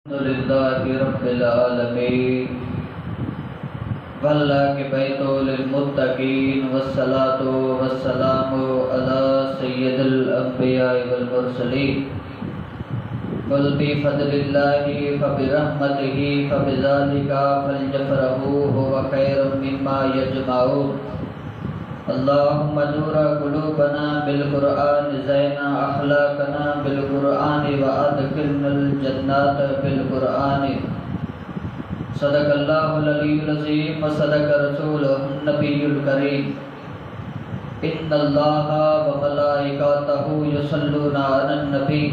لله رب العالمين والعاقبۃ للمتقین والصلاة والسلام على سید الانبیاء والمرسلین قل بفضل اللہ فبرحمتہ فبذلک فلیفرحوا هو خیر مما یجمعون اللهم نور قلوبنا بالقرآن زین اخلاقنا بالقرآن وادخلنا الجنات بالقرآن صدق اللہ العلی العظیم وصدق رسولہ النبی الکریم ان اللہ وملائکتہ یصلون علی النبی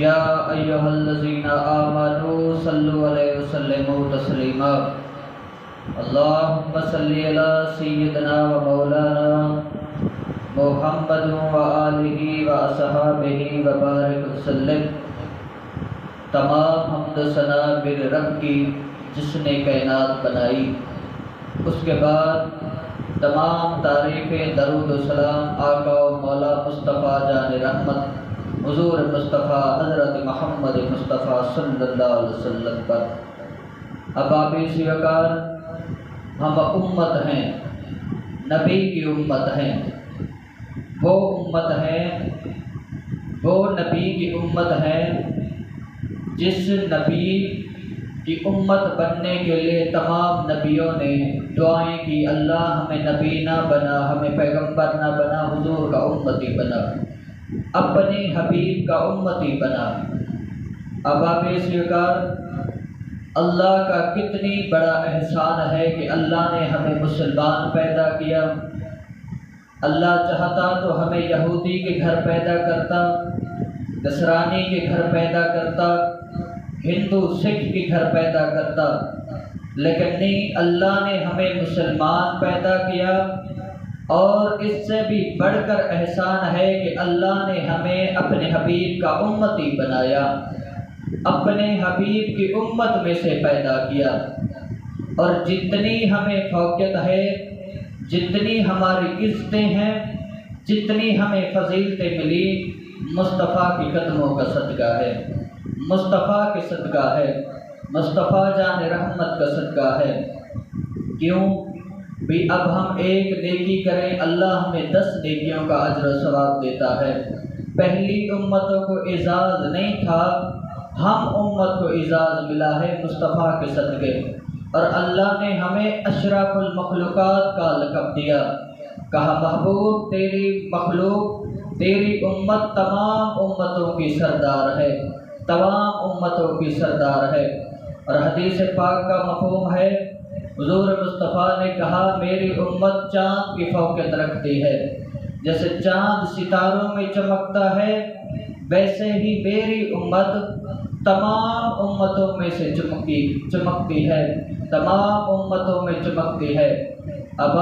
یا ایھا الذین آمنوا صلوا علیہ وسلموا تسلیما اللہم صلی علی سیدنا و مولانا محمد و آلہ و اصحابہ و بارک وسلم۔ تمام حمد و ثنا بر رب کی جس نے کائنات بنائی، اس کے بعد تمام تعریفیں درود و سلام آقا و مولا مصطفیٰ جان رحمت حضور مصطفیٰ حضرت محمد مصطفیٰ صلی اللہ علیہ وسلم پر۔ احبابِ وقار، ہم امت ہیں، نبی کی امت ہیں، وہ امت ہیں، وہ نبی کی امت ہیں جس نبی کی امت بننے کے لیے تمام نبیوں نے دعائیں کی، اللہ ہمیں نبی نہ بنا، ہمیں پیغمبر نہ بنا، حضور کا امتی بنا، اپنے حبیب کا امتی بنا۔ احباب وقار، اللہ کا کتنی بڑا احسان ہے کہ اللہ نے ہمیں مسلمان پیدا کیا۔ اللہ چاہتا تو ہمیں یہودی کے گھر پیدا کرتا، نصرانی کے گھر پیدا کرتا، ہندو سکھ کے گھر پیدا کرتا، لیکن نہیں، اللہ نے ہمیں مسلمان پیدا کیا۔ اور اس سے بھی بڑھ کر احسان ہے کہ اللہ نے ہمیں اپنے حبیب کا امتی بنایا، اپنے حبیب کی امت میں سے پیدا کیا۔ اور جتنی ہمیں فوقیت ہے، جتنی ہماری عزتیں ہیں، جتنی ہمیں فضیلتیں ملی، مصطفیٰ کی قدموں کا صدقہ ہے، مصطفیٰ کے صدقہ ہے، مصطفیٰ جان رحمت کا صدقہ ہے۔ کیوں بھی اب ہم ایک نیکی کریں، اللہ ہمیں 10 نیکیوں کا اجر و ثواب دیتا ہے۔ پہلی امتوں کو اعزاز نہیں تھا، ہم امت کو اعزاز ملا ہے مصطفیٰ کے صدقے، اور اللہ نے ہمیں اشرف المخلوقات کا لقب دیا۔ کہا محبوب تیری مخلوق، تیری امت تمام امتوں کی سردار ہے، تمام امتوں کی سردار ہے۔ اور حدیث پاک کا مفہوم ہے، حضور مصطفیٰ نے کہا میری امت چاند کی فوقیت رکھتی ہے، جیسے چاند ستاروں میں چمکتا ہے، ویسے ہی میری امت تمام امتوں میں سے چمکتی ہے، تمام امتوں میں چمکتی ہے۔ اب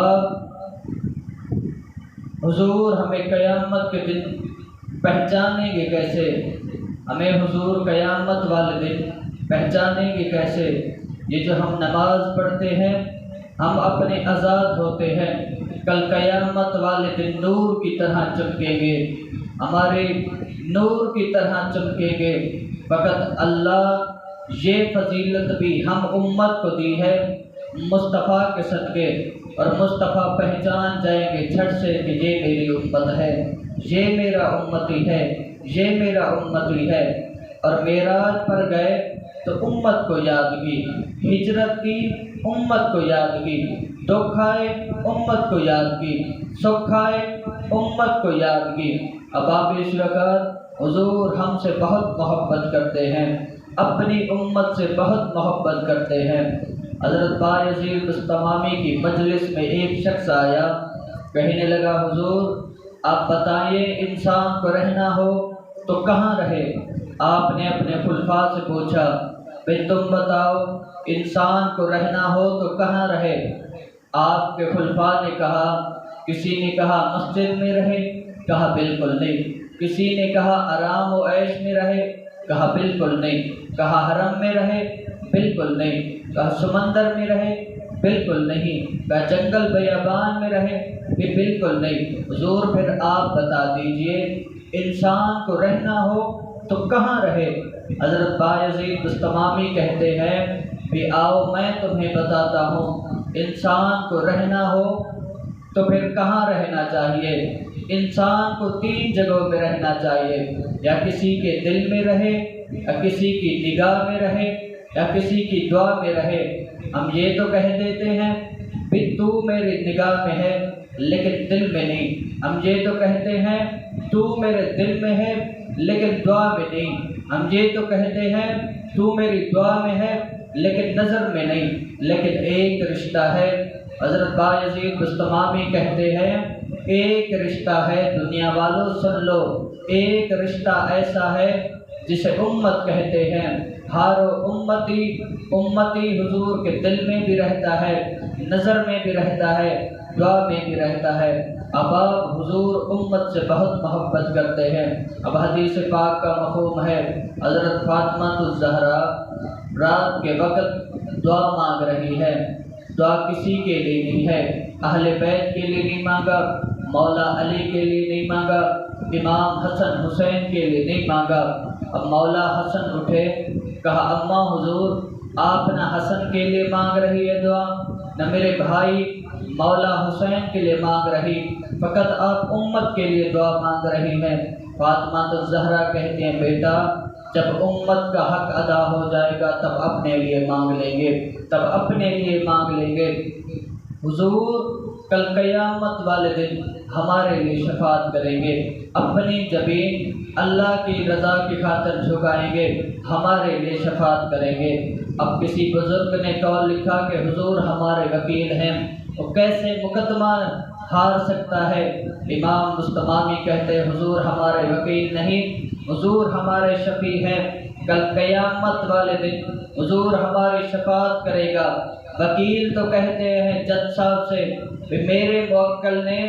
حضور ہمیں قیامت کے دن پہچانیں گے کیسے؟ ہمیں حضور قیامت والے دن پہچانیں گے کیسے؟ یہ جو ہم نماز پڑھتے ہیں، ہم اپنے آزاد ہوتے ہیں، کل قیامت والے دن نور کی طرح چمکیں گے، ہمارے نور کی طرح چمکیں گے۔ فقط اللہ یہ فضیلت بھی ہم امت کو دی ہے مصطفیٰ کے صدقے، اور مصطفیٰ پہچان جائیں گے جھٹ سے کہ یہ میری امت ہے، یہ میرا امتی ہے، یہ میرا امتی ہے۔ اور معراج پر گئے تو امت کو یاد کی، ہجرت کی امت کو یاد کی، دکھ آئے امت کو یاد کی، سکھ آئے امت کو یاد کی۔ احباب وقار، حضور ہم سے بہت محبت کرتے ہیں، اپنی امت سے بہت محبت کرتے ہیں۔ حضرت بایزید بستامانی کی مجلس میں ایک شخص آیا، کہنے لگا حضور آپ بتائیے انسان کو رہنا ہو تو کہاں رہے؟ آپ نے اپنے خلفاء سے پوچھا بھئی تم بتاؤ انسان کو رہنا ہو تو کہاں رہے؟ آپ کے خلفاء نے کہا، کسی نے کہا مسجد میں رہے، کہا بالکل نہیں۔ کسی نے کہا آرام و عیش میں رہے، کہا بالکل نہیں۔ کہا حرم میں رہے، بالکل نہیں۔ کہا سمندر میں رہے، بالکل نہیں۔ کہا جنگل بیابان میں رہے، کہ بالکل نہیں۔ حضور پھر آپ بتا دیجئے انسان کو رہنا ہو تو کہاں رہے؟ حضرت بایزید بستمامی کہتے ہیں کہ آؤ میں تمہیں بتاتا ہوں، انسان کو رہنا ہو تو پھر کہاں رہنا چاہیے؟ انسان کو 3 جگہوں میں رہنا چاہیے، یا کسی کے دل میں رہے، یا کسی کی نگاہ میں رہے، یا کسی کی دعا میں رہے۔ ہم یہ تو کہہ دیتے ہیں کہ تو میری نگاہ میں ہے لیکن دل میں نہیں، ہم یہ تو کہتے ہیں تو میرے دل میں ہے لیکن دعا میں نہیں، ہم یہ تو کہتے ہیں تو میری دعا میں ہے لیکن نظر میں نہیں، لیکن ایک رشتہ ہے۔ حضرت بایزید بستمامی کہتے ہیں ایک رشتہ ہے، دنیا والوں سن لو، ایک رشتہ ایسا ہے جسے امت کہتے ہیں۔ ہارو امتی، امتی حضور کے دل میں بھی رہتا ہے، نظر میں بھی رہتا ہے، دعا میں بھی رہتا ہے۔ اب آپ حضور امت سے بہت محبت کرتے ہیں۔ اب حدیث پاک کا مفہوم ہے، حضرت فاطمہ الزہرا رات کے وقت دعا مانگ رہی ہے، دعا کسی کے لیے نہیں ہے، اہل بیت کے لیے نہیں مانگا، مولا علی کے لیے نہیں مانگا، امام حسن حسین کے لیے نہیں مانگا۔ اب مولا حسن اٹھے، کہا اماں حضور آپ نہ حسن کے لیے مانگ رہی ہے دعا، نہ میرے بھائی مولا حسین کے لیے مانگ رہی، فقط آپ امت کے لیے دعا مانگ رہی ہیں۔ فاطمہ الزہرا کہتے ہیں بیٹا جب امت کا حق ادا ہو جائے گا تب اپنے لیے مانگ لیں گے، تب اپنے لیے مانگ لیں گے۔ حضور کل قیامت والے دن ہمارے لیے شفاعت کریں گے، اپنی جبین اللہ کی رضا کی خاطر جھکائیں گے، ہمارے لیے شفاعت کریں گے۔ اب کسی بزرگ نے قول لکھا کہ حضور ہمارے وکیل ہیں، وہ کیسے مقدمہ ہار سکتا ہے؟ امام بستمامی کہتے ہیں حضور ہمارے وکیل نہیں، حضور ہمارے شفیع ہیں، کل قیامت والے دن حضور ہماری شفاعت کرے گا۔ وکیل تو کہتے ہیں جج صاحب سے کہ میرے موکل نے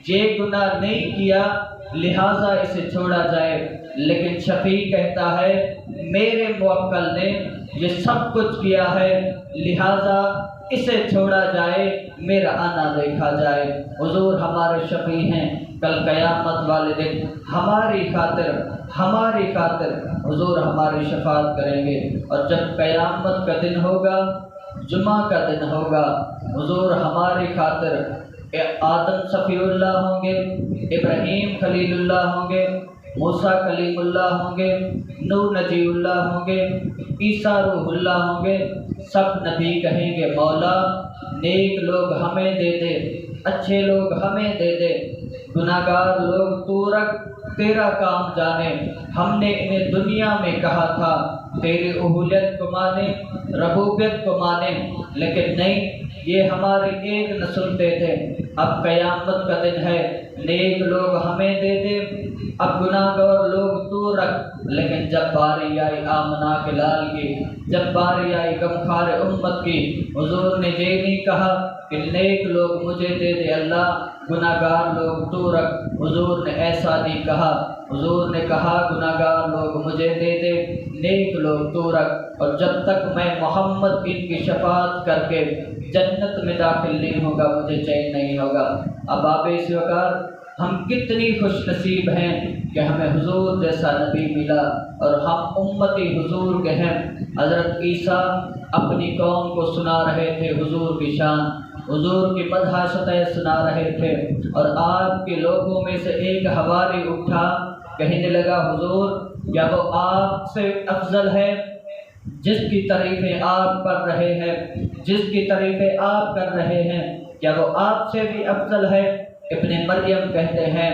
یہ گناہ نہیں کیا لہٰذا اسے چھوڑا جائے، لیکن شفیع کہتا ہے میرے موکل نے یہ سب کچھ کیا ہے لہٰذا اسے چھوڑا جائے، میرا آنا دیکھا جائے۔ حضور ہمارے شفیع ہیں، کل قیامت والے دن ہماری خاطر حضور ہماری شفاعت کریں گے۔ اور جب قیامت کا دن ہوگا، جمعہ کا دن ہوگا، حضور ہماری خاطر آدم صفی اللہ ہوں گے، ابراہیم خلیل اللہ ہوں گے، موسیٰ کلیم اللہ ہوں گے، نوح نجی اللہ ہوں گے، عیسیٰ روح اللہ ہوں گے۔ سب نبی کہیں گے مولا نیک لوگ ہمیں دے دے، اچھے لوگ ہمیں دے دے، گناہگار لوگ تو رکھ، تیرا کام جانے، ہم نے انہیں دنیا میں کہا تھا تیری اہولیت کو مانے، ربوبیت کو مانے، لیکن نہیں، یہ ہماری ایک نہ سنتے تھے۔ اب قیامت کا دن ہے، نیک لوگ ہمیں دے دے، اب گناہگار لوگ تو رکھ، لیکن جب باری آئی آمنہ کے لال کی، جب باری آئی غمخوار امت کی، حضور نے یہ نہیں کہا کہ نیک لوگ مجھے دے دے اللہ، گناہگار لوگ تو رکھ۔ حضور نے ایسا نہیں کہا، حضور نے کہا گناہگار لوگ مجھے دے دے، نیک لوگ تو رکھ، اور جب تک میں محمد ان کی شفاعت کر کے جنت میں داخل نہیں ہوگا مجھے چین نہیں ہوگا۔ اب آپ اس وقت ہم کتنی خوش نصیب ہیں کہ ہمیں حضور جیسا نبی ملا اور ہم امتی حضور کے ہیں۔ حضرت عیسیٰ اپنی قوم کو سنا رہے تھے حضور کی شان، حضور کی مدح ستائش سنا رہے تھے، اور آپ کے لوگوں میں سے ایک حواری اٹھا، کہنے لگا حضور کیا وہ آپ سے افضل ہے جس کی تعریفیں آپ کر رہے ہیں، جس کی تعریفیں آپ کر رہے ہیں، کیا وہ آپ سے بھی افضل ہے؟ ابن مریم کہتے ہیں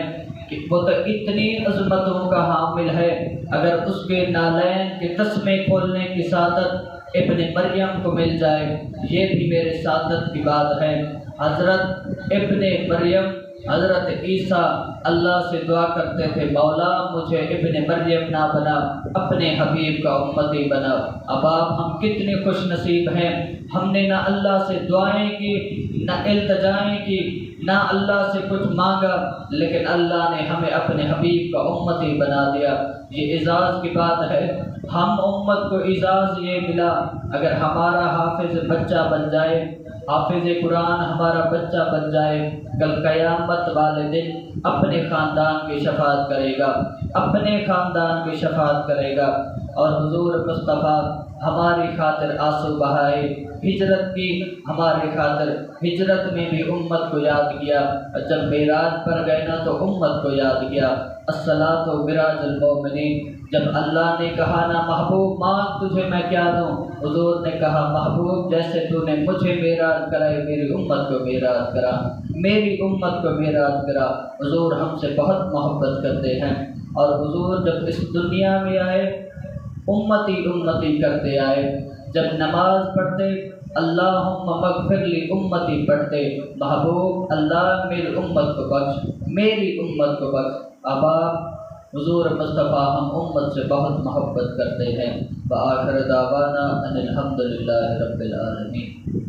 کہ وہ تو اتنی عظمتوں کا حامل ہے، اگر اس کے نالین کے تسمے کھولنے کی سعادت ابن مریم کو مل جائے یہ بھی میرے سعادت کی بات ہے۔ حضرت ابن مریم، حضرت عیسیٰ اللہ سے دعا کرتے تھے مولا مجھے ابن مریم نہ بنا، اپنے حبیب کا امتی بنا۔ اب آپ ہم کتنے خوش نصیب ہیں، ہم نے نہ اللہ سے دعائیں کی، نہ التجائیں کی، نہ اللہ سے کچھ مانگا، لیکن اللہ نے ہمیں اپنے حبیب کا امتی بنا دیا۔ یہ اعزاز کی بات ہے۔ ہم امت کو اعزاز یہ ملا اگر ہمارا حافظ بچہ بن جائے، حافظ قرآن ہمارا بچہ بن جائے، کل قیامت والے دن اپنے خاندان کی شفاعت کرے گا، اپنے خاندان کی شفاعت کرے گا۔ اور حضور مصطفیٰ ہماری خاطر آنسو بہائے، ہجرت کی ہماری خاطر، ہجرت میں بھی امت کو یاد کیا، جب معراج پر گئے نا تو امت کو یاد کیا۔ الصلاۃ مراج المومنین، جب اللہ نے کہا نا محبوب مانگ تجھے میں کیا دوں، حضور نے کہا محبوب جیسے تو نے مجھے معراج کرائے میری امت کو معراج کرا، میری امت کو معراج کرا۔ حضور ہم سے بہت محبت کرتے ہیں، اور حضور جب اس دنیا میں آئے امتی امتی کرتے آئے، جب نماز پڑھتے اللہم مغفر لی امتی پڑھتے، محبوب اللہ میری امت کو بخش، میری امت کو بخش۔ اب آپ حضور مصطفیٰ ہم امت سے بہت محبت کرتے ہیں۔ وآخر دعوانا ان الحمد للہ رب العالمین۔